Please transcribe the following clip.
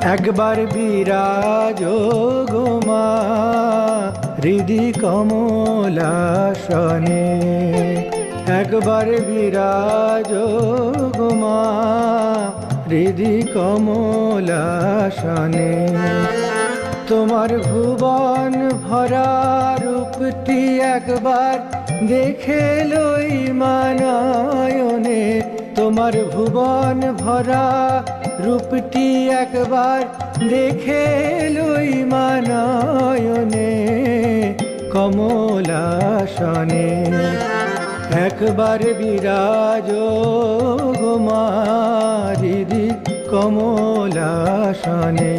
একবার বিরাজ গো মা হৃদি কমলাসনে, একবার বিরাজ গো মা হৃদি কমলাসনে। তোমার ভুবন ভরা রূপটি একবার দেখে লই মানয়নে, তোমার ভুবন ভরা রূপটি একবার দেখে লই মানয়নে কমলাসনে। একবার বিরাজ গো মা হৃদি কমলাসনে।